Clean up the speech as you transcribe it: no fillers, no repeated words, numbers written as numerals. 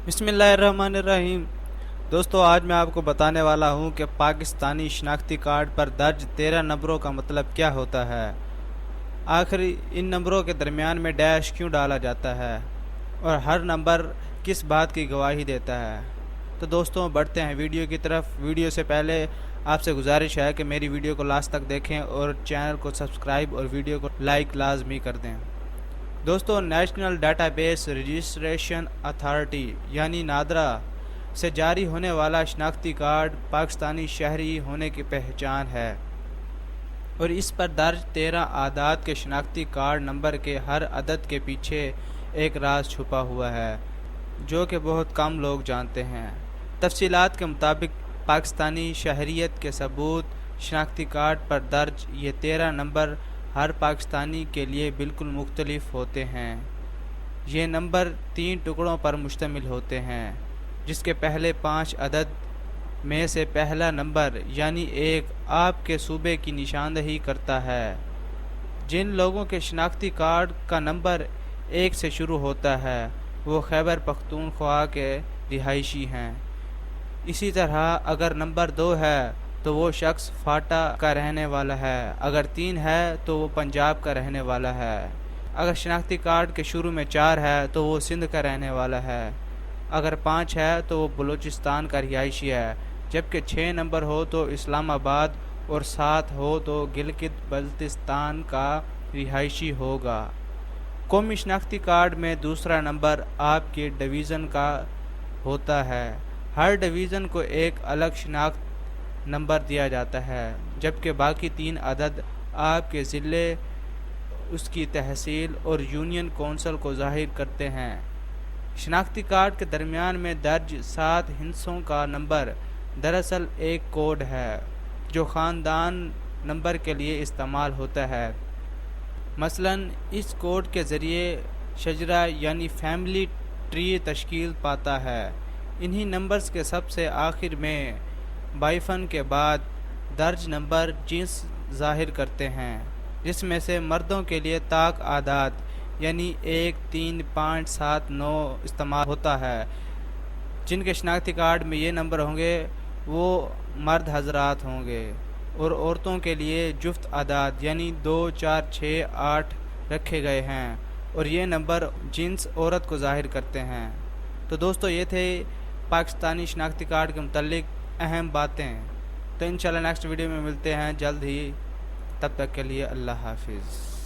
بسم اللہ الرحمن الرحیم۔ دوستو، آج میں آپ کو بتانے والا ہوں کہ پاکستانی شناختی کارڈ پر درج 13 نمبروں کا مطلب کیا ہوتا ہے، آخر ان نمبروں کے درمیان میں ڈیش کیوں ڈالا جاتا ہے اور ہر نمبر کس بات کی گواہی دیتا ہے۔ تو دوستوں، بڑھتے ہیں ویڈیو کی طرف۔ ویڈیو سے پہلے آپ سے گزارش ہے کہ میری ویڈیو کو لاسٹ تک دیکھیں اور چینل کو سبسکرائب اور ویڈیو کو لائک لازمی کر دیں۔ دوستو، national data base registration authority یعنی نادرا سے جاری ہونے والا شناختی کارڈ پاکستانی شہری ہونے کی پہچان ہے، اور اس پر درج 13 اعداد کے شناختی کارڈ نمبر کے ہر عدد کے پیچھے ایک راز چھپا ہوا ہے جو کہ بہت کم لوگ جانتے ہیں۔ تفصیلات کے مطابق پاکستانی شہریت کے ثبوت شناختی کارڈ پر درج یہ 13 نمبر ہر پاکستانی کے لیے بالکل مختلف ہوتے ہیں۔ یہ نمبر 3 ٹکڑوں پر مشتمل ہوتے ہیں، جس کے پہلے 5 عدد میں سے پہلا نمبر یعنی 1 آپ کے صوبے کی نشاندہی کرتا ہے۔ جن لوگوں کے شناختی کارڈ کا نمبر 1 سے شروع ہوتا ہے وہ خیبر پختونخوا کے رہائشی ہیں۔ اسی طرح اگر نمبر 2 ہے تو وہ شخص فاٹا کا رہنے والا ہے، اگر 3 ہے تو وہ پنجاب کا رہنے والا ہے، اگر شناختی کارڈ کے شروع میں 4 ہے تو وہ سندھ کا رہنے والا ہے، اگر 5 ہے تو وہ بلوچستان کا رہائشی ہے، جبکہ 6 نمبر ہو تو اسلام آباد اور 7 ہو تو گلگت بلتستان کا رہائشی ہوگا۔ قومی شناختی کارڈ میں دوسرا نمبر آپ کے ڈویژن کا ہوتا ہے۔ ہر ڈویژن کو ایک الگ شناخت نمبر دیا جاتا ہے، جبکہ باقی 3 عدد آپ کے ضلع، اس کی تحصیل اور یونین کونسل کو ظاہر کرتے ہیں۔ شناختی کارڈ کے درمیان میں درج 7 ہندسوں کا نمبر دراصل ایک کوڈ ہے جو خاندان نمبر کے لیے استعمال ہوتا ہے۔ مثلاً اس کوڈ کے ذریعے شجرہ یعنی فیملی ٹری تشکیل پاتا ہے۔ انہی نمبرز کے سب سے آخر میں بائفن کے بعد درج نمبر جنس ظاہر کرتے ہیں، جس میں سے مردوں کے لیے طاق اعداد یعنی 1 3 5 7 9 استعمال ہوتا ہے۔ جن کے شناختی کارڈ میں یہ نمبر ہوں گے وہ مرد حضرات ہوں گے، اور عورتوں کے لیے جفت اعداد یعنی 2 4 6 8 رکھے گئے ہیں، اور یہ نمبر جنس عورت کو ظاہر کرتے ہیں۔ تو دوستو، یہ تھے پاکستانی شناختی کارڈ کے متعلق اہم باتیں۔ تو انشاءاللہ نیکسٹ ویڈیو میں ملتے ہیں جلد ہی، تب تک کے لیے اللہ حافظ۔